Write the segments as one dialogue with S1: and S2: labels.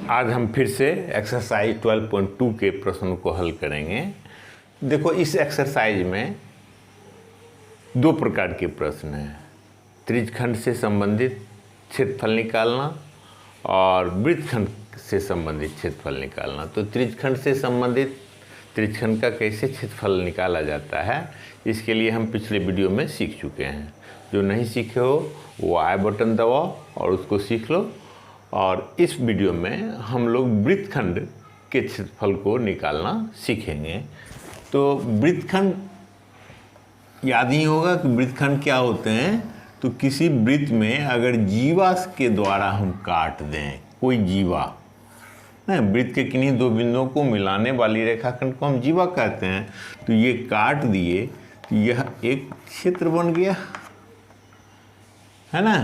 S1: आज हम फिर से एक्सरसाइज 12.2 के प्रश्न को हल करेंगे। देखो, इस एक्सरसाइज में दो प्रकार के प्रश्न हैं। त्रिज्यखंड से संबंधित क्षेत्रफल निकालना और वृत्तखंड से संबंधित क्षेत्रफल निकालना। तो त्रिज्यखंड से संबंधित त्रिज्यखंड का कैसे क्षेत्रफल निकाला जाता है, इसके लिए हम पिछले वीडियो में सीख चुके हैं। जो नहीं सीखे हो वो आई बटन दबाओ और उसको सीख लो। और इस वीडियो में हम लोग वृत्तखंड के क्षेत्रफल को निकालना सीखेंगे। तो वृत्तखंड याद ही होगा कि वृत्तखंड क्या होते हैं। तो किसी वृत्त में अगर जीवा के द्वारा हम काट दें, कोई जीवा, वृत्त के किन्हीं दो बिंदुओं को मिलाने वाली रेखाखंड को हम जीवा कहते हैं। तो ये काट दिए तो यह एक क्षेत्र बन गया, है ना।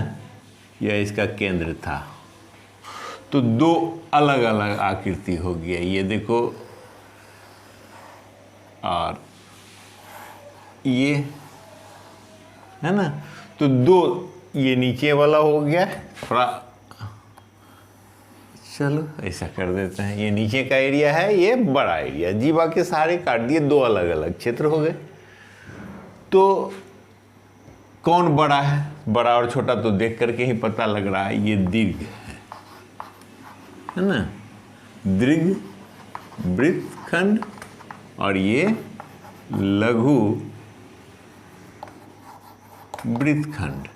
S1: यह इसका केंद्र था। तो दो अलग अलग आकृति हो गया, ये देखो और ये, है ना। तो दो, ये नीचे वाला हो गया थोड़ा, चलो ऐसा कर देते हैं। ये नीचे का एरिया है, ये बड़ा एरिया, जीवा के सारे काट दिए, दो अलग अलग क्षेत्र हो गए। तो कौन बड़ा है, बड़ा और छोटा तो देख करके ही पता लग रहा है। ये दीर्घ है ना, दीर्घ वृत्तखंड, और ये लघु वृत्तखंड।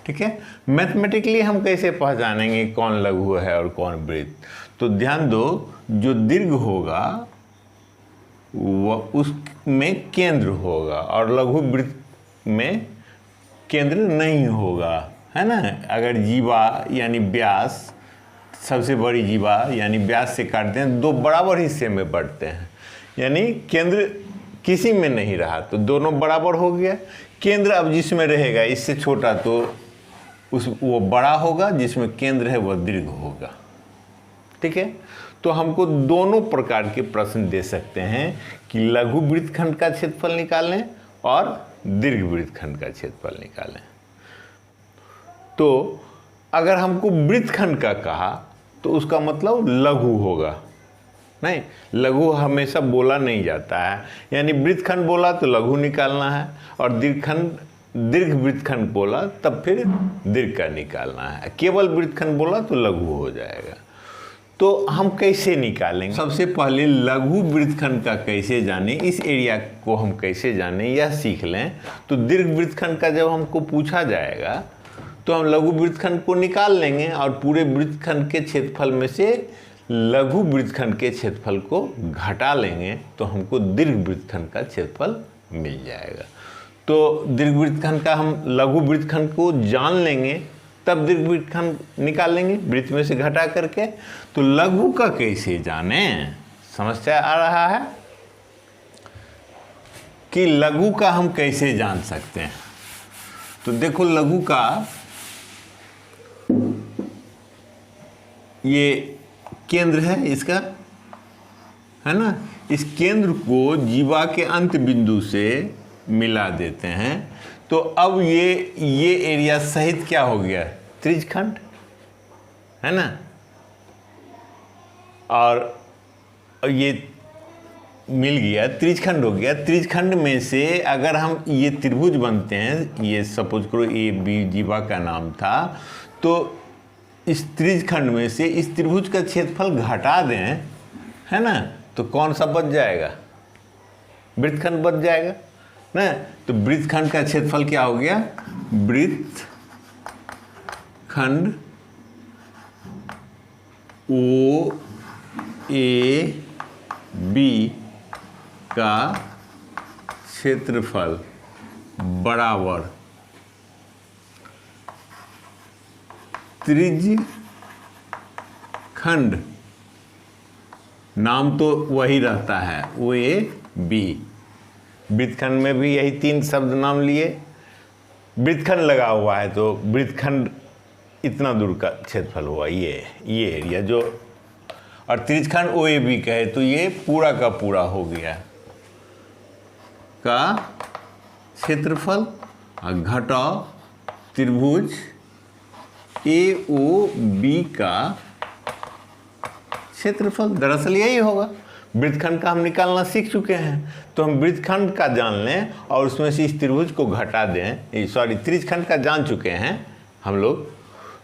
S1: ठीक है। मैथमेटिकली हम कैसे पहचानेंगे कौन लघु है और कौन वृत्त। तो ध्यान दो, जो दीर्घ होगा वह उसमें केंद्र होगा और लघु वृत्त में केंद्र नहीं होगा, है ना। अगर जीवा यानी व्यास, सबसे बड़ी जीवा यानी व्यास से काटते हैं, दो बराबर हिस्से में बढ़ते हैं, यानी केंद्र किसी में नहीं रहा तो दोनों बराबर हो गया। केंद्र अब जिसमें रहेगा इससे छोटा तो वो बड़ा होगा, जिसमें केंद्र है वह दीर्घ होगा। ठीक है। तो हमको दोनों प्रकार के प्रश्न दे सकते हैं कि लघु वृत्तखंड का क्षेत्रफल निकालें और दीर्घ वृत्तखंड का क्षेत्रफल निकालें। तो अगर हमको वृत्तखंड का कहा तो उसका मतलब लघु होगा। नहीं, लघु हमेशा बोला नहीं जाता है, यानी वृत्तखंड बोला तो लघु निकालना है, और दीर्घ वृत्तखंड बोला तब फिर दीर्घ का निकालना है। केवल वृत्तखंड बोला तो लघु हो जाएगा। तो हम कैसे निकालेंगे? सबसे पहले लघु वृत्तखंड का कैसे जाने, इस एरिया को हम कैसे जाने यह सीख लें। तो दीर्घ वृत्तखंड का जब हमको पूछा जाएगा तो हम लघु वृत्तखंड को निकाल लेंगे और पूरे वृत्तखंड के क्षेत्रफल में से लघु वृत्तखंड के क्षेत्रफल को घटा लेंगे तो हमको दीर्घ वृत्तखंड का क्षेत्रफल मिल जाएगा। तो दीर्घ वृत्तखंड का हम लघु वृत्तखंड को जान लेंगे तब दीर्घ वृत्तखंड निकाल लेंगे वृत्त में से घटा करके। तो लघु का कैसे जाने, समस्या आ रहा है कि लघु का हम कैसे जान सकते हैं। तो देखो, लघु का ये केंद्र है इसका, है ना। इस केंद्र को जीवा के अंत बिंदु से मिला देते हैं। तो अब ये एरिया सहित क्या हो गया, त्रिज्यखंड, है ना। और ये मिल गया, त्रिज्यखंड हो गया। त्रिज्यखंड में से अगर हम ये त्रिभुज बनते हैं, ये सपोज करो ए बी जीवा का नाम था, तो इस त्रिज्यखंड में से इस त्रिभुज का क्षेत्रफल घटा दें, है ना, तो कौन सा बच जाएगा, वृत्तखंड बच जाएगा ना। तो वृत्तखंड का क्षेत्रफल क्या हो गया, वृत्तखंड ओ ए बी का क्षेत्रफल बराबर त्रिज्यखंड, नाम तो वही रहता है ओ ए बी। वृत्तखंड में भी यही तीन शब्द नाम लिए, वृत्तखंड लगा हुआ है तो वृत्तखंड इतना दूर का क्षेत्रफल हुआ, ये एरिया जो, और त्रिज्यखंड ओ ए बी कहे तो ये पूरा का पूरा हो गया का क्षेत्रफल। घटाओ त्रिभुज ए ओ बी का क्षेत्रफल दरअसल यही होगा। वृत्तखंड का हम निकालना सीख चुके हैं, तो हम वृत्तखंड का जान लें और उसमें से इस त्रिभुज को घटा दें, सॉरी त्रिज्यखंड का जान चुके हैं हम लोग,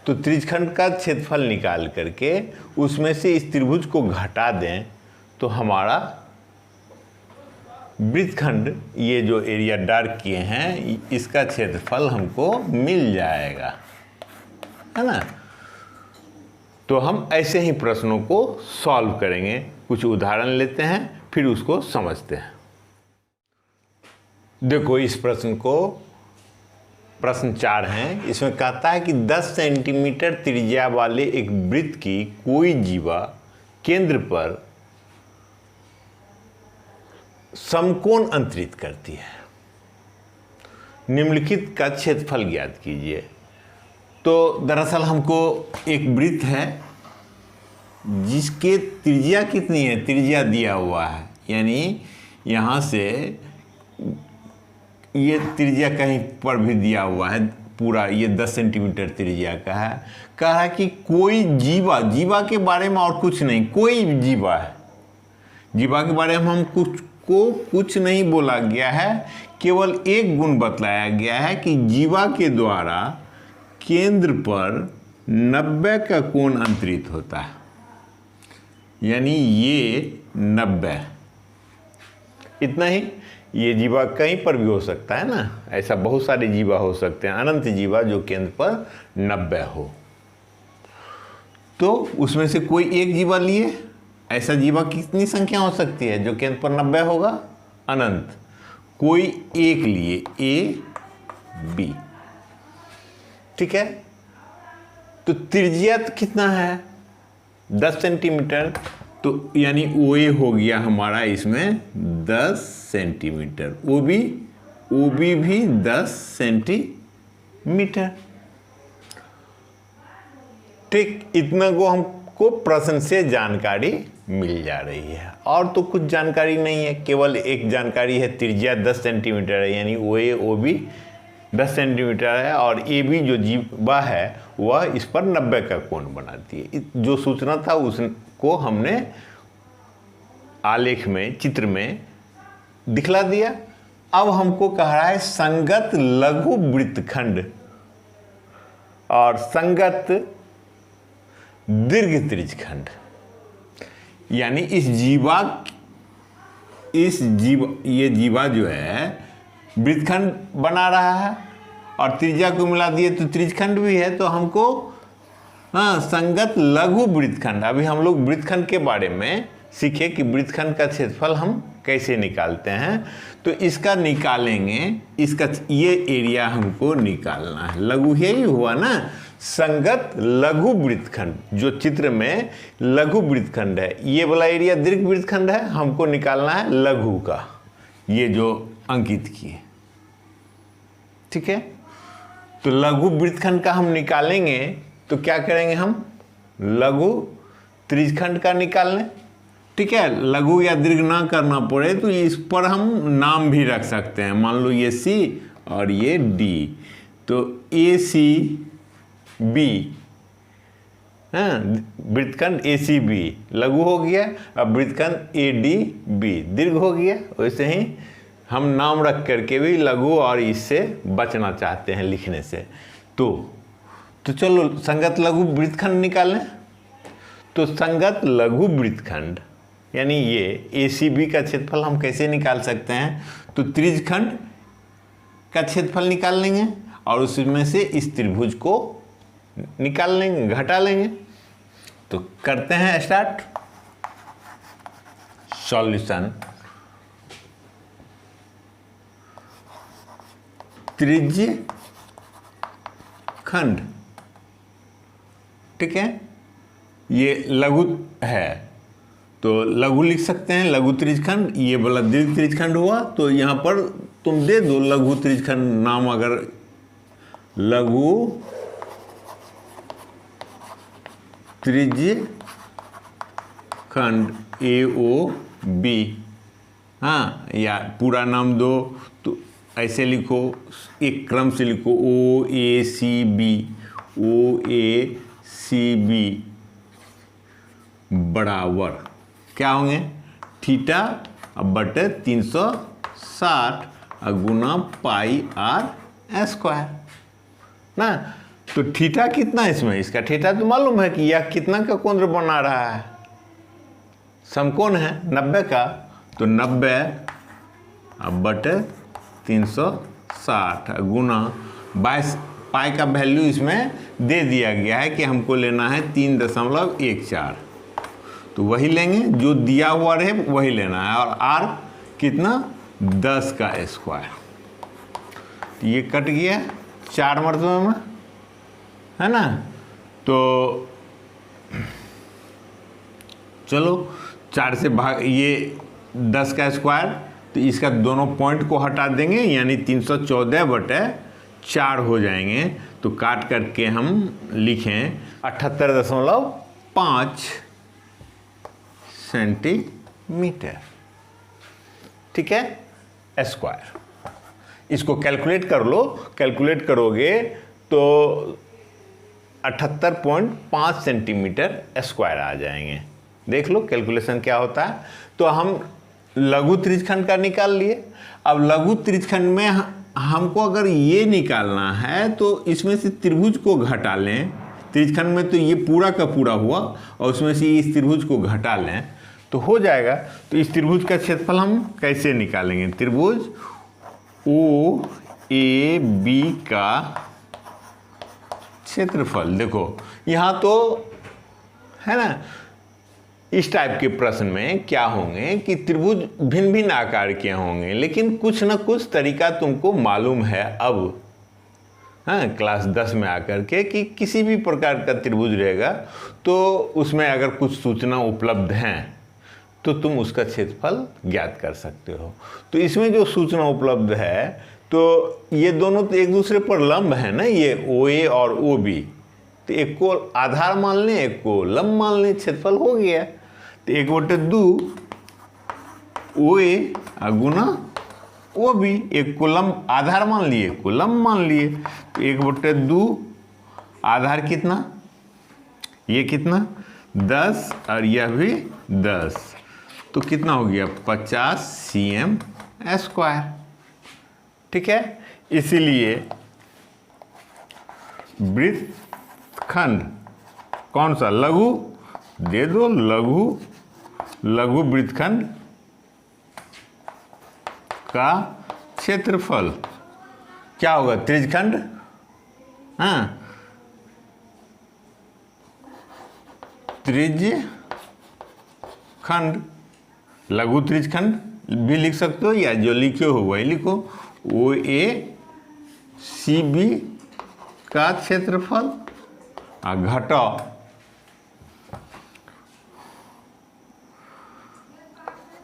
S1: तो त्रिज्यखंड का क्षेत्रफल निकाल करके उसमें से इस त्रिभुज को घटा दें तो हमारा वृत्तखंड, ये जो एरिया डार्क किए हैं, इसका क्षेत्रफल हमको मिल जाएगा, है ना। तो हम ऐसे ही प्रश्नों को सॉल्व करेंगे। कुछ उदाहरण लेते हैं फिर उसको समझते हैं। देखो इस प्रश्न को, प्रश्न 4 है, इसमें कहता है कि 10 सेंटीमीटर त्रिज्या वाले एक वृत्त की कोई जीवा केंद्र पर समकोण अंतरित करती है, निम्नलिखित का क्षेत्रफल ज्ञात कीजिए। तो दरअसल हमको एक वृत्त है जिसके त्रिज्या कितनी है, त्रिज्या दिया हुआ है, यानी यहाँ से ये त्रिज्या कहीं पर भी दिया हुआ है, पूरा ये 10 सेंटीमीटर त्रिज्या का है। कह रहा है कि कोई जीवा, जीवा के बारे में और कुछ नहीं, कोई जीवा है, जीवा के बारे में हम कुछ नहीं बोला गया है, केवल एक गुण बतलाया गया है कि जीवा के द्वारा केंद्र पर 90 का कोण अंतरित होता है, यानी ये 90, इतना ही। ये जीवा कहीं पर भी हो सकता है ना, ऐसा बहुत सारे जीवा हो सकते हैं, अनंत जीवा जो केंद्र पर 90 हो। तो उसमें से कोई एक जीवा लिए, ऐसा जीवा कितनी संख्या हो सकती है जो केंद्र पर 90 होगा, अनंत। कोई एक लिए, ए बी, ठीक है। तो त्रिज्या कितना है, 10 सेंटीमीटर, तो यानी ओ ए हो गया हमारा इसमें 10 सेंटीमीटर, ओ बी भी 10 सेंटीमीटर, ठीक। इतना को हमको प्रश्न से जानकारी मिल जा रही है, और तो कुछ जानकारी नहीं है, केवल एक जानकारी है, त्रिज्या 10 सेंटीमीटर है, यानी ओ ए ओ बी 10 सेंटीमीटर है, और ए बी जो जीवा है वह इस पर 90 का कोण बनाती है। जो सूचना था उसको हमने आलेख में, चित्र में दिखला दिया। अब हमको कह रहा है संगत लघु वृत्तखंड और संगत दीर्घ त्रिज्यखंड, यानी ये जीवा जो है वृत्तखंड बना रहा है और त्रिज्या को मिला दिए तो त्रिज्यखंड भी है। तो हमको संगत लघु वृत्तखंड, अभी हम लोग वृत्तखंड के बारे में सीखे कि वृत्तखंड का क्षेत्रफल हम कैसे निकालते हैं। तो इसका निकालेंगे, इसका ये एरिया हमको निकालना है। लघु यही हुआ ना, संगत लघु वृत्तखंड, जो चित्र में लघु वृत्तखंड है, ये वाला एरिया दीर्घ वृत्तखंड है, हमको निकालना है लघु का, ये जो अंकित किए, ठीक है। तो लघु वृत्तखंड का हम निकालेंगे तो क्या करेंगे, हम लघु त्रिज्यखंड का निकाल लें, ठीक है। लघु या दीर्घ ना करना पड़े तो इस पर हम नाम भी रख सकते हैं, मान लो ये सी और ये डी, तो ए सी बी, वृत्तखंड ए सी बी लघु हो गया, अब वृत्तखंड ए डी बी दीर्घ हो गया। वैसे ही हम नाम रख करके भी लघु और इससे बचना चाहते हैं लिखने से। तो चलो संगत लघु वृत्तखंड निकालें। तो संगत लघु वृत्तखंड यानी ये ए सी बी का क्षेत्रफल हम कैसे निकाल सकते हैं, तो त्रिज्यखंड का क्षेत्रफल निकाल लेंगे और उसमें से इस त्रिभुज को निकाल लेंगे, घटा लेंगे। तो करते हैं स्टार्ट सॉल्यूशन। त्रिज्यखंड, ठीक है, ये लघु है तो लघु लिख सकते हैं, लघु त्रिज्यखंड। ये वाला दीर्घ त्रिज्यखंड हुआ, तो यहाँ पर तुम दे दो लघु त्रिज्यखंड नाम, अगर लघु त्रिज्यखंड ए ओ बी, हाँ, या पूरा नाम दो तो ऐसे लिखो, एक क्रम से लिखो, ओ ए सी बी, OACB बराबर क्या होंगे, थीटा बटे 360 गुना पाई आर स्क्वायर ना। तो थीटा कितना इसमें, इसका थीटा तो मालूम है कि यह कितना का कोण बना रहा है, समकोण है 90 का, तो 90 बटे 360 गुना 22, पाई का वैल्यू इसमें दे दिया गया है कि हमको लेना है 3.14, तो वही लेंगे जो दिया हुआ रहे वही लेना है। और आर कितना 10 का स्क्वायर, तो ये कट गया 4 मरतबे में, है ना। तो चलो 4 से भाग, ये 10 का स्क्वायर, तो इसका दोनों पॉइंट को हटा देंगे यानी 314 बटे 4 हो जाएंगे। तो काट करके हम लिखें 78.5 सेंटीमीटर, ठीक है, स्क्वायर। इसको कैलकुलेट कर लो, कैलकुलेट करोगे तो 78.5 सेंटीमीटर स्क्वायर आ जाएंगे। देख लो कैलकुलेशन क्या होता है। तो हम लघु त्रिज्यखंड का निकाल लिए। अब लघु त्रिज्यखंड में हमको अगर ये निकालना है तो इसमें से त्रिभुज को घटा लें। त्रिज्यखंड में तो ये पूरा का पूरा हुआ और उसमें से इस त्रिभुज को घटा लें तो हो जाएगा। तो इस त्रिभुज का क्षेत्रफल हम कैसे निकालेंगे, त्रिभुज OAB का क्षेत्रफल। देखो यहाँ तो है ना, इस टाइप के प्रश्न में क्या होंगे कि त्रिभुज भिन्न भिन्न आकार के होंगे, लेकिन कुछ ना कुछ तरीका तुमको मालूम है अब, हाँ, क्लास 10 में आकर के, कि किसी भी प्रकार का त्रिभुज रहेगा तो उसमें अगर कुछ सूचना उपलब्ध हैं तो तुम उसका क्षेत्रफल ज्ञात कर सकते हो। तो इसमें जो सूचना उपलब्ध है तो ये दोनों तो एक दूसरे पर लंब है ना, ये OA और OB, तो एक को आधार मान लें एक को लंब मान लें, क्षेत्रफल हो गया। तो 1/2 OA गुना OB, एक को लंब आधार मान लिए एक को लंब मान लिए, तो 1/2 आधार कितना, ये कितना 10 और यह भी 10, तो कितना हो गया 50 cm स्क्वायर, ठीक है। इसीलिए वृत्तखंड कौन सा, लघु दे दो, लघु वृत्तखंड का क्षेत्रफल क्या होगा, त्रिज्यखंड, हाँ, त्रिज्यखंड, लघु त्रिज्यखंड भी लिख सकते हो या जो लिखे हो वही लिखो, OACB का क्षेत्रफल घटाओ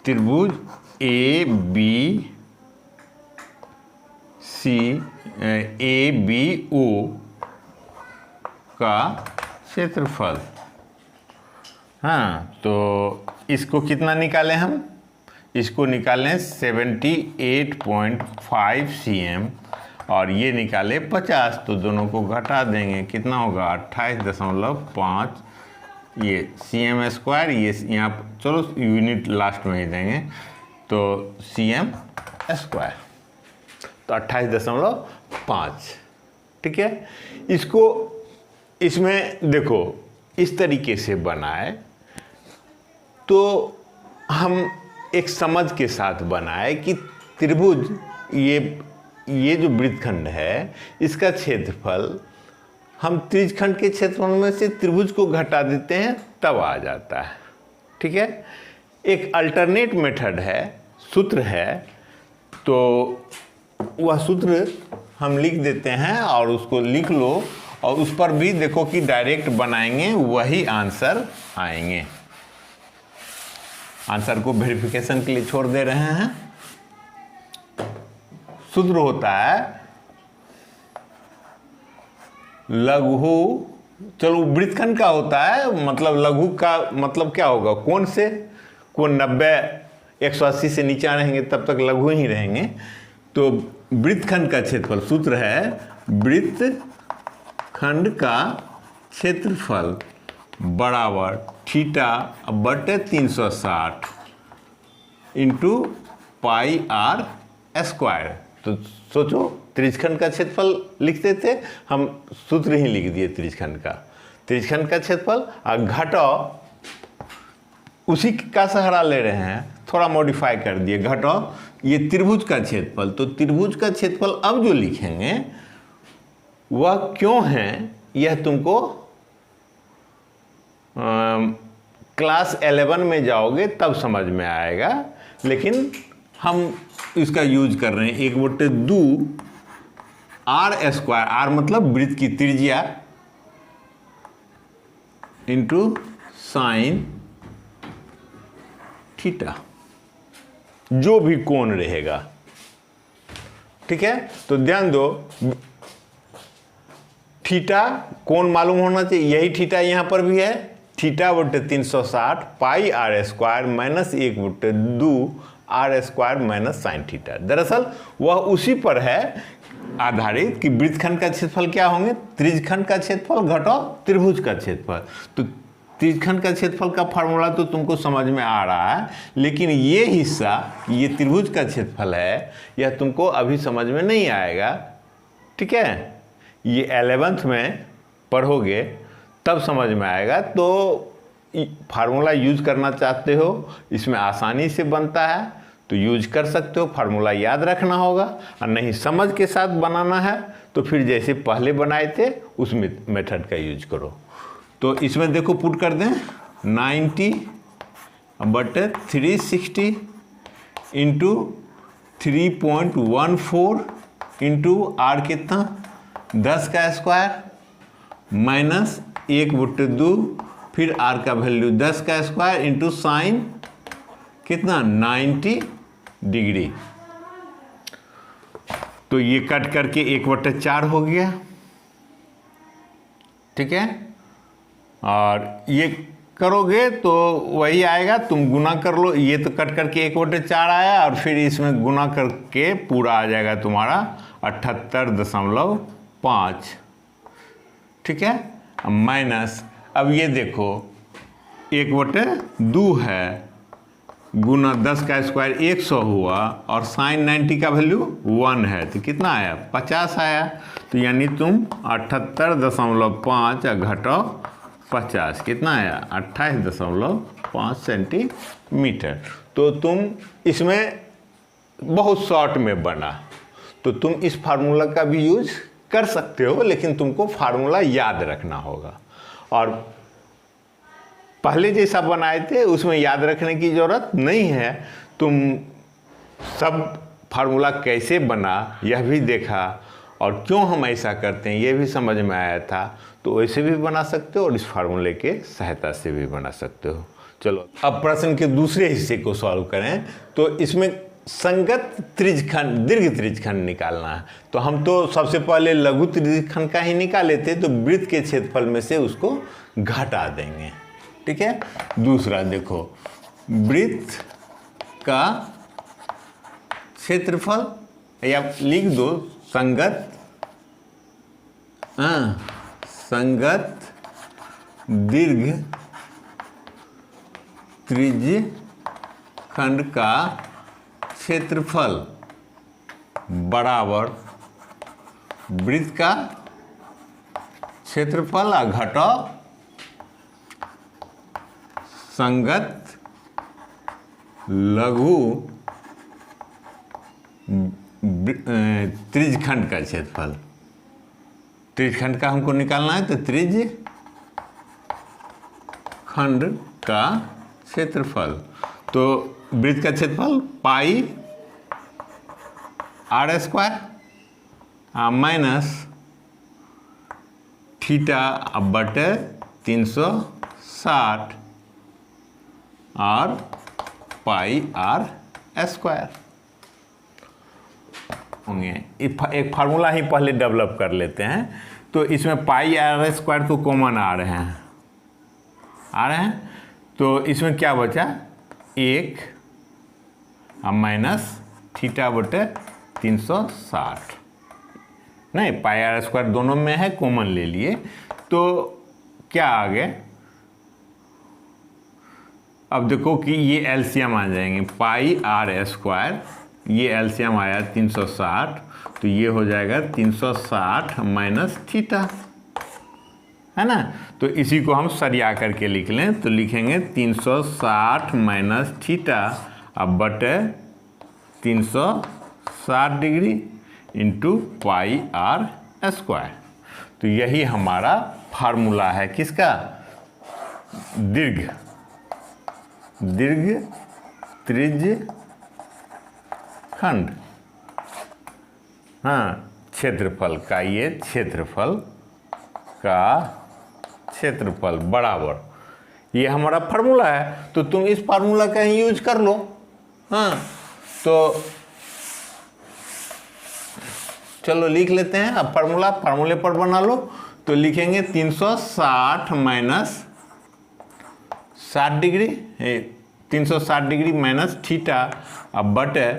S1: त्रिभुज ABO का क्षेत्रफल। हाँ, तो इसको कितना निकालें हम, इसको निकालें 78.5 cm और ये निकाले 50, तो दोनों को घटा देंगे, कितना होगा 28.5, ये cm स्क्वायर, ये यहाँ चलो यूनिट लास्ट में ही देंगे, तो cm स्क्वायर, तो 28.5, ठीक है। इसको इसमें देखो इस तरीके से बनाए तो हम एक समझ के साथ बनाए कि त्रिभुज, ये जो वृत्तखंड है इसका क्षेत्रफल हम त्रिज्यखंड के क्षेत्रफल में से त्रिभुज को घटा देते हैं तब आ जाता है, ठीक है। एक अल्टरनेट मेथड है, सूत्र है, तो वह सूत्र हम लिख देते हैं और उसको लिख लो और उस पर भी देखो कि डायरेक्ट बनाएंगे वही आंसर आएंगे। आंसर को वेरिफिकेशन के लिए छोड़ दे रहे हैं। सूत्र होता है लघु, चलो वृत्तखंड का होता है, मतलब लघु का मतलब क्या होगा, कोण से, कोण 90 180 से नीचे रहेंगे तब तक लघु ही रहेंगे। तो वृत्तखंड का क्षेत्रफल सूत्र है वृत्तखंड खंड का क्षेत्रफल बराबर थीटा बटे 360 इंटू पाई आर स्क्वायर। तो सोचो त्रिज्यखंड का क्षेत्रफल लिखते थे, हम सूत्र ही लिख दिए त्रिज्यखंड का क्षेत्रफल, और घटाओ उसी का सहारा ले रहे हैं, थोड़ा मॉडिफाई कर दिए, घटाओ ये त्रिभुज का क्षेत्रफल। तो त्रिभुज का क्षेत्रफल अब जो लिखेंगे वह क्यों है यह तुमको क्लास 11 में जाओगे तब समझ में आएगा, लेकिन हम इसका यूज कर रहे हैं 1/2 आर स्क्वायर, आर मतलब वृत्त की त्रिज्या, इंटू साइन थीटा, जो भी कोण रहेगा। ठीक है, तो ध्यान दो, थीटा कोण मालूम होना चाहिए, यही थीटा यहां पर भी है, थीटा बटे 360 pi R square minus 1/2 R square minus sine theta. दरअसल वह उसी पर है आधारित कि वृत्तखंड का क्षेत्रफल क्या होंगे, त्रिज्यखंड का क्षेत्रफल घटाओ त्रिभुज का क्षेत्रफल। तो त्रिज्यखंड का क्षेत्रफल का फार्मूला तो तुमको समझ में आ रहा है, लेकिन ये हिस्सा, ये त्रिभुज का क्षेत्रफल है, यह तुमको अभी समझ में नहीं आएगा। ठीक है, ये 11th में पढ़ोगे तब समझ में आएगा। तो फार्मूला यूज करना चाहते हो, इसमें आसानी से बनता है तो यूज कर सकते हो, फार्मूला याद रखना होगा, और नहीं समझ के साथ बनाना है तो फिर जैसे पहले बनाए थे उस मेथड का यूज करो। तो इसमें देखो पुट कर दें 90/360 इंटू 3.14 इंटू आर कितना 10 का स्क्वायर माइनस 1/2 फिर आर का वैल्यू 10 का स्क्वायर इंटू साइन कितना 90 डिग्री। तो ये कट करके 1/4 हो गया। ठीक है, और ये करोगे तो वही आएगा, तुम गुना कर लो, ये तो कट करके 1/4 आया, और फिर इसमें गुना करके पूरा आ जाएगा तुम्हारा 78.5। ठीक है, माइनस, अब ये देखो 1/2 है, गुना 10 का स्क्वायर 100 हुआ, और साइन 90 का वैल्यू 1 है, तो कितना आया 50 आया। तो यानी तुम 78.5 घटाओ 50 कितना आया 28.5 सेंटीमीटर। तो तुम इसमें बहुत शॉर्ट में बना, तो तुम इस फार्मूला का भी यूज कर सकते हो, लेकिन तुमको फार्मूला याद रखना होगा। और पहले जैसा बनाए थे उसमें याद रखने की ज़रूरत नहीं है, तुम सब फार्मूला कैसे बना यह भी देखा, और क्यों हम ऐसा करते हैं ये भी समझ में आया था, तो वैसे भी बना सकते हो और इस फार्मूले के सहायता से भी बना सकते हो। चलो अब प्रश्न के दूसरे हिस्से को सॉल्व करें। तो इसमें संगत त्रिज्यखंड, दीर्घ त्रिज्यखंड निकालना है। तो हम तो सबसे पहले लघु त्रिज्यखंड का ही निकाले थे, तो वृत्त के क्षेत्रफल में से उसको घटा देंगे। ठीक है, दूसरा देखो, वृत्त का क्षेत्रफल, या लिख दो संगत संगत दीर्घ त्रिज्यखंड का क्षेत्रफल बराबर वृत्त का क्षेत्रफल घटाओ संगत लघु त्रिज्यखंड का क्षेत्रफल। त्रिज्यखंड का हमको निकालना है, तो त्रिज्यखंड का क्षेत्रफल, तो वृत्त का क्षेत्रफल पाई आर स्क्वायर माइनस थीटा बटे 360 और पाई आर स्क्वायर होंगे। एक फार्मूला ही पहले डेवलप कर लेते हैं। तो इसमें पाई आर स्क्वायर तो कॉमन आ रहे हैं, तो इसमें क्या बचा 1 माइनस थीटा बटे 360 नहीं, पाई आर स्क्वायर दोनों में है, कॉमन ले लिए तो क्या आ गए, अब देखो कि ये एलसीएम आ जाएंगे, पाई आर स्क्वायर, ये एलसीएम आया 360, तो ये हो जाएगा 360 माइनस थीटा, है ना। तो इसी को हम सरिया करके लिख लें, तो लिखेंगे 360 माइनस थीटा अब बटे 360 degree into pi R square. तो यही हमारा फार्मूला है किसका, दीर्घ त्रिज्य खंड, हाँ, क्षेत्रफल का, ये क्षेत्रफल का क्षेत्रफल बराबर, ये हमारा फार्मूला है। तो तुम इस फार्मूला का ही यूज कर लो, हाँ। तो चलो लिख लेते हैं अब फार्मूले पर बना लो। तो लिखेंगे 360 minus 60 degree, 360 degree minus theta अब बटे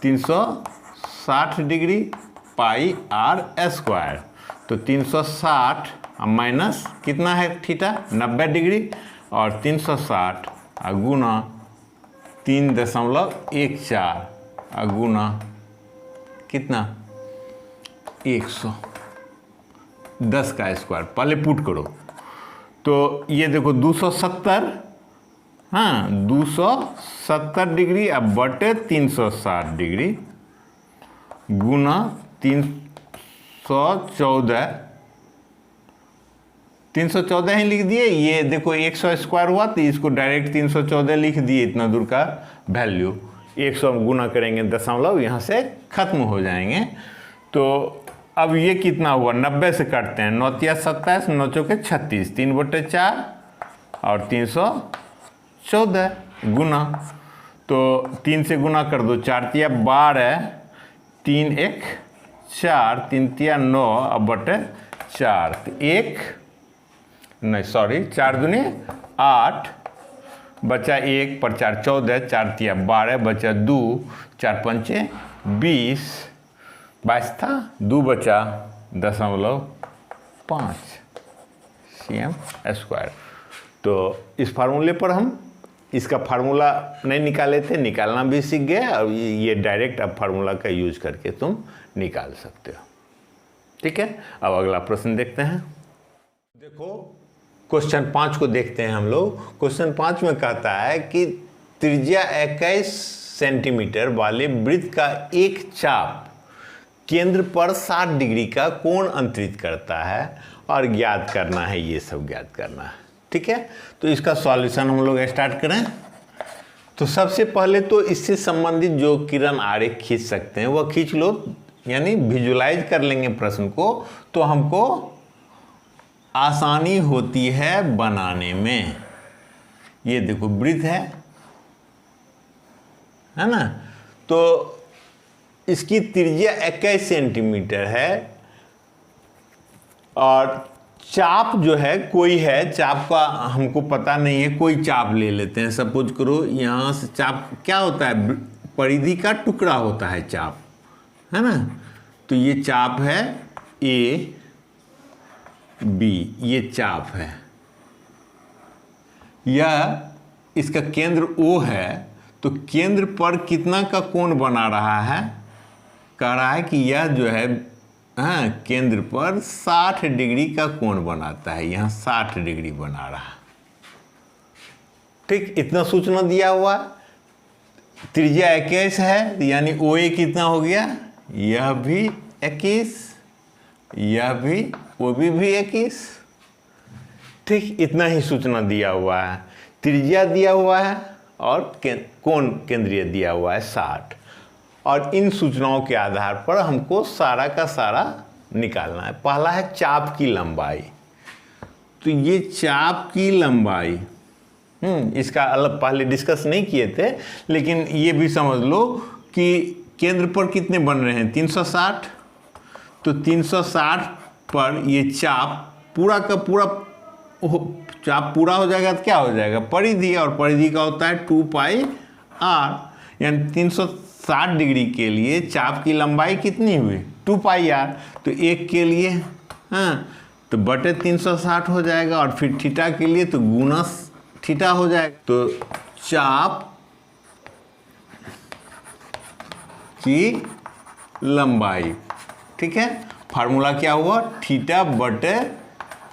S1: 360 डिग्री पाई आर स्क्वायर। तो 360 माइनस कितना है थीटा, 90 डिग्री, और 360 गुना 3.14 गुना कितना 110 का स्क्वायर, पहले पुट करो। तो ये देखो 270, हाँ 270 डिग्री अब बटे 360 डिग्री गुना 314 ही लिख दिए। ये देखो 100 स्क्वायर हुआ तो इसको डायरेक्ट 314 लिख दिए, इतना दूर का वैल्यू 100 गुना करेंगे दशमलव, यहाँ से खत्म हो जाएंगे। तो अब ये कितना हुआ, 90 से काटते हैं, 9 तिया 27, 9 चौके 36, 3/4 और 314 गुना, तो 3 से गुना कर दो, 4 तिया 12, 3 1 4, 3 तिया 9 अब बटे 4, तो 4 दूनी 8, बचा 1 पर 4 14, 4 तिया 12, बचा 2, 4 पंचे 20, 22 था, 2 बचा 0.5 cm स्क्वायर। तो इस फार्मूले पर हम इसका फार्मूला नहीं निकाले थे, निकालना भी सीख गए, और ये डायरेक्ट अब फार्मूला का यूज करके तुम निकाल सकते हो। ठीक है, अब अगला प्रश्न देखते हैं। देखो क्वेश्चन 5 को देखते हैं हम लोग। क्वेश्चन 5 में कहता है कि त्रिज्या 21 सेंटीमीटर वाले वृत्त का एक चाप केंद्र पर 60 डिग्री का कोण अंतरित करता है और ज्ञात करना है, ये सब ज्ञात करना है। ठीक है, तो इसका सॉल्यूशन हम लोग स्टार्ट करें। तो सबसे पहले तो इससे संबंधित जो किरण आरेख खींच सकते हैं वह खींच लो, यानी विजुलाइज कर लेंगे प्रश्न को, तो हमको आसानी होती है बनाने में। ये देखो वृत्त है ना, तो इसकी त्रिज्या 21 सेंटीमीटर है और चाप जो है कोई है, चाप का हमको पता नहीं है, कोई चाप ले लेते हैं। सपोज करो यहाँ से चाप क्या होता है, परिधि का टुकड़ा होता है चाप, है ना। तो ये चाप है ए बी, ये चाप है, यह इसका केंद्र ओ है। तो केंद्र पर कितना का कोण बना रहा है, कह रहा है कि यह जो है, हाँ, केंद्र पर 60 डिग्री का कोण बनाता है, यहाँ 60 डिग्री बना रहा। ठीक, इतना सूचना दिया हुआ। त्रिज्या 21 है, यानी ओ ए कितना हो गया, यह भी 21, यह भी, वो भी 21। ठीक, इतना ही सूचना दिया हुआ है। त्रिज्या दिया हुआ है और कोण केंद्रीय दिया हुआ है 60, और इन सूचनाओं के आधार पर हमको सारा का सारा निकालना है। पहला है चाप की लंबाई। तो ये चाप की लंबाई, इसका अलग पहले डिस्कस नहीं किए थे, लेकिन ये भी समझ लो कि केंद्र पर कितने बन रहे हैं, 360। तो 360 पर ये चाप पूरा का पूरा, चाप पूरा हो जाएगा तो क्या हो जाएगा, परिधि, और परिधि का होता है 2 पाई आर, यानी 360 डिग्री के लिए चाप की लंबाई कितनी हुई, 2 2 पाई आर, तो एक के लिए हाँ तो बटे 360 हो जाएगा, और फिर थीटा के लिए तो गुना थीटा हो जाएगा। तो चाप की लंबाई, ठीक है, फार्मूला क्या हुआ, थीटा बटे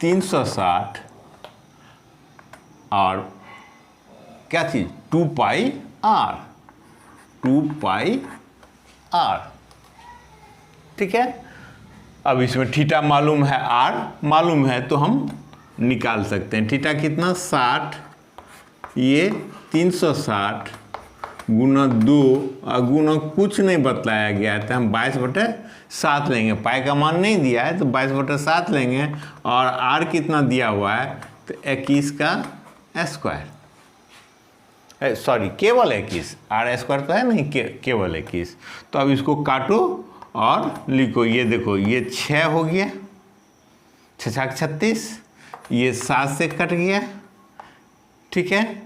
S1: 360 और क्या चीज 2 पाई आर, 2 पाई आर, ठीक है। अब इसमें थीटा मालूम है, आर मालूम है, तो हम निकाल सकते हैं। थीटा कितना 60, ये 360 गुना 2 और गुना कुछ नहीं बतलाया गया है, तो हम 22/7 लेंगे। पाई का मान नहीं दिया है तो 22/7 लेंगे, और आर कितना दिया हुआ है तो 21 का स्क्वायर, सॉरी केवल 21, आर स्क्वायर तो है नहीं, केवल 21। तो अब इसको काटो और लिखो, ये देखो ये 6 हो गया, 6 6 36, ये 7 से कट गया, ठीक है,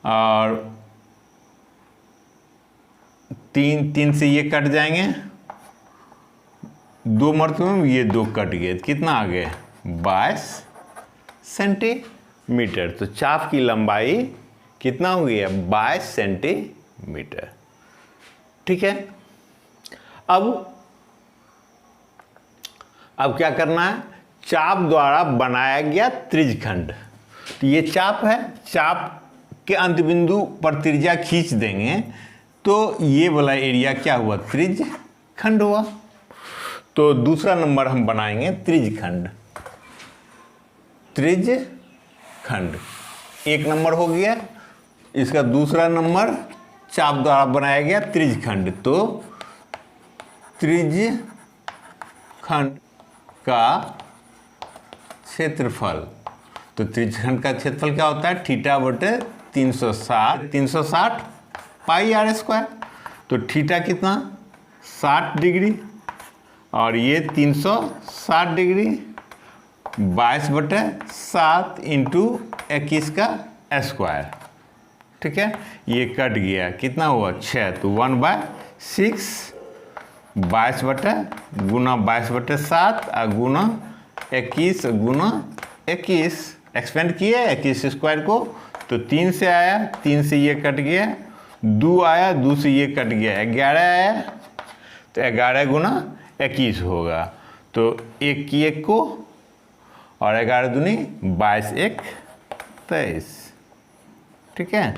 S1: और 3 से ये कट जाएंगे, 2 मरतबे में ये 2 कट गए, कितना आ गए 22 सेंटीमीटर। तो चाप की लंबाई कितना हो गया 22 सेंटीमीटर, ठीक है। अब क्या करना है, चाप द्वारा बनाया गया त्रिज्यखंड, तो ये चाप है, चाप के अंत बिंदु पर त्रिज्या खींच देंगे तो ये वाला एरिया क्या हुआ त्रिज्यखंड हुआ। तो दूसरा नंबर हम बनाएंगे त्रिज्यखंड, त्रिज्यखंड 1 नंबर हो गया, इसका दूसरा नंबर चाप द्वारा बनाया गया त्रिज्यखंड। तो त्रिज्यखंड का क्षेत्रफल, तो त्रिज्यखंड का क्षेत्रफल क्या होता है, थीटा बटे 360 पाई आर स्क्वायर। तो थीटा कितना 60 डिग्री और ये 360 डिग्री, 22/7 इंटू 21 का स्क्वायर, ठीक है। ये कट गया, कितना हुआ 6, तो 1/6, 22 बटे गुना 22/7 और गुना 21 गुना 21, एक्सपेंड किए 21 स्क्वायर को, तो 3 से आया, 3 से ये कट गया, 2 आया, 2 से ये कट गया, 11 आया, तो 11 गुना 21 होगा। तो 1 की 1 को और 11 दूनी 22 1 23, ठीक है।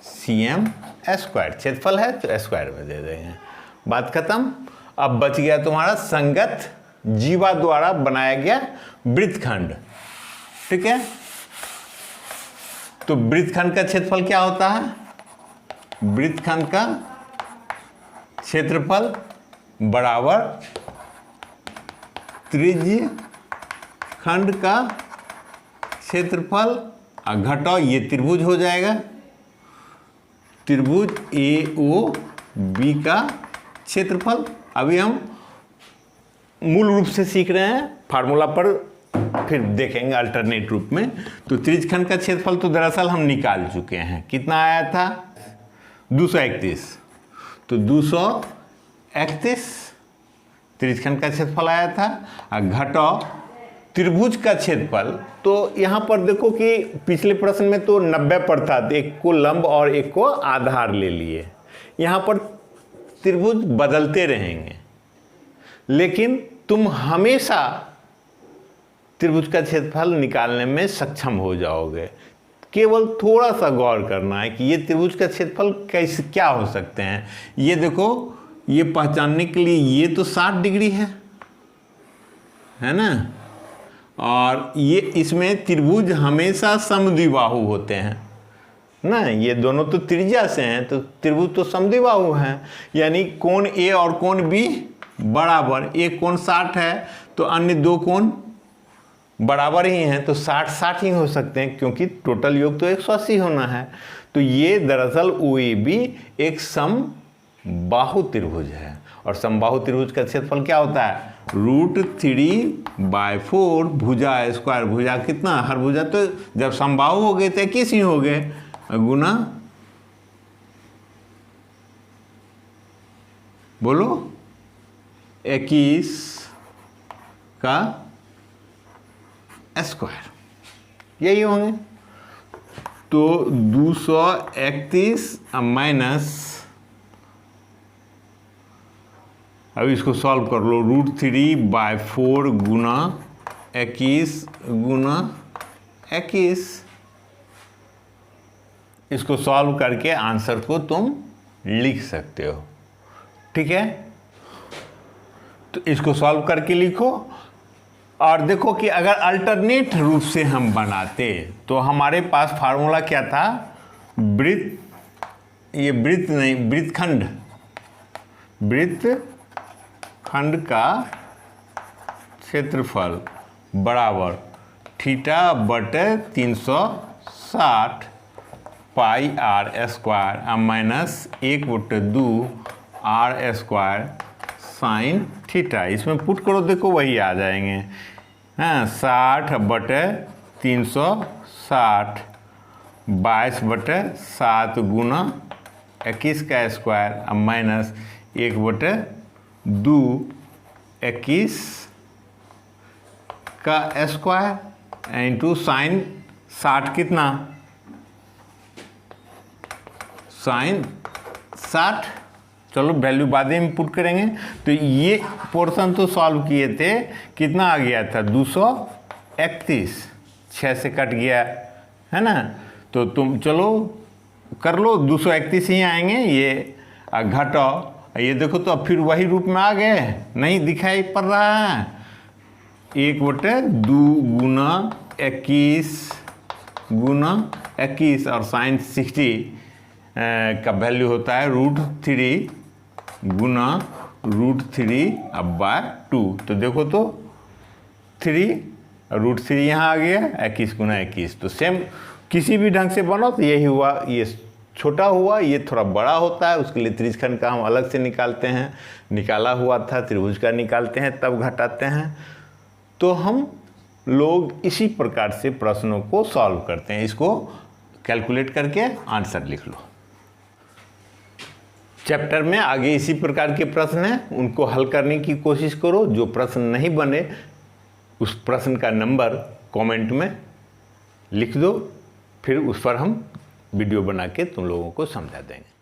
S1: cm स्क्वायर क्षेत्रफल है तो स्क्वायर में दे देंगे, बात खत्म। अब बच गया तुम्हारा संगत जीवा द्वारा बनाया गया वृत्तखंड, ठीक है। तो वृत्तखंड का क्षेत्रफल क्या होता है, वृत्तखंड का क्षेत्रफल बराबर त्रिज्यखंड का क्षेत्रफल, घटाओ ये त्रिभुज हो जाएगा, त्रिभुज AOB का क्षेत्रफल। अभी हम मूल रूप से सीख रहे हैं, फार्मूला पर फिर देखेंगे अल्टरनेट रूप में। तो त्रिज्यखंड का क्षेत्रफल तो दरअसल हम निकाल चुके हैं, कितना आया था 231, तो 231 त्रिज्यखंड का क्षेत्रफल आया था। और घटाओ त्रिभुज का क्षेत्रफल, तो यहाँ पर देखो कि पिछले प्रश्न में तो 90 पर था, तो एक को लंब और एक को आधार ले लिए। यहाँ पर त्रिभुज बदलते रहेंगे, लेकिन तुम हमेशा त्रिभुज का क्षेत्रफल निकालने में सक्षम हो जाओगे। केवल थोड़ा सा गौर करना है कि ये त्रिभुज का क्षेत्रफल कैसे क्या हो सकते हैं। ये देखो, ये पहचानने के लिए ये तो 60 डिग्री है ना, और ये इसमें त्रिभुज हमेशा समद्विबाहु होते हैं ना, ये दोनों तो त्रिज्या से हैं, तो त्रिभुज तो समद्विबाहु हैं, यानी कोण A और कोण B बराबर, एक कोण 60 है तो अन्य 2 कोण बराबर ही हैं, तो 60-60 ही हो सकते हैं, क्योंकि टोटल योग तो 180 होना है। तो ये दरअसल OAB एक समबाहु त्रिभुज है, और समबाहु त्रिभुज का क्षेत्रफल क्या होता है √3/4 भुजा स्क्वायर। भुजा कितना, हर भुजा तो जब समबाहु हो गए तो 21 ही हो गए, गुना बोलो 21 का स्क्वायर, यही होंगे। तो 231 माइनस, अब इसको सॉल्व कर लो, √3/4 गुना 21 गुना 21। इसको सॉल्व करके आंसर को तुम लिख सकते हो, ठीक है। तो इसको सॉल्व करके लिखो, और देखो कि अगर अल्टरनेट रूप से हम बनाते तो हमारे पास फार्मूला क्या था, ये वृत्त नहीं, वृत्तखंड का क्षेत्रफल बराबर θ/360 pi R square minus 1/2 R square sine theta. इसमें पुट करो, देखो वही आ जाएंगे। हाँ, 60/360 22/7 गुना 21 का स्क्वायर माइनस 1/2 21 का स्क्वायर इंटू साइन 60 कितना, साइन 60। चलो वैल्यू बाद में पुट करेंगे। तो ये पोर्शन तो सॉल्व किए थे, कितना आ गया था 231, 6 से कट गया है ना। तो तुम चलो कर लो, 231 ही आएंगे, ये घटाओ, ये देखो तो अब फिर वही रूप में आ गए, नहीं दिखाई पड़ रहा है। 1/2 गुना 21 गुना 21 और साइन 60 का वैल्यू होता है √3 गुना √3/2। तो देखो तो 3 √3 यहाँ आ गया, 21 गुना 21। तो सेम किसी भी ढंग से बनो तो यही हुआ, ये छोटा हुआ, ये थोड़ा बड़ा होता है, उसके लिए त्रिज्यखंड का हम अलग से निकालते हैं, निकाला हुआ था त्रिभुज का निकालते हैं तब घटाते हैं। तो हम लोग इसी प्रकार से प्रश्नों को सॉल्व करते हैं। इसको कैलकुलेट करके आंसर लिख लो। चैप्टर में आगे इसी प्रकार के प्रश्न हैं, उनको हल करने की कोशिश करो। जो प्रश्न नहीं बने उस प्रश्न का नंबर कमेंट में लिख दो, फिर उस पर हम वीडियो बना के तुम लोगों को समझा देंगे।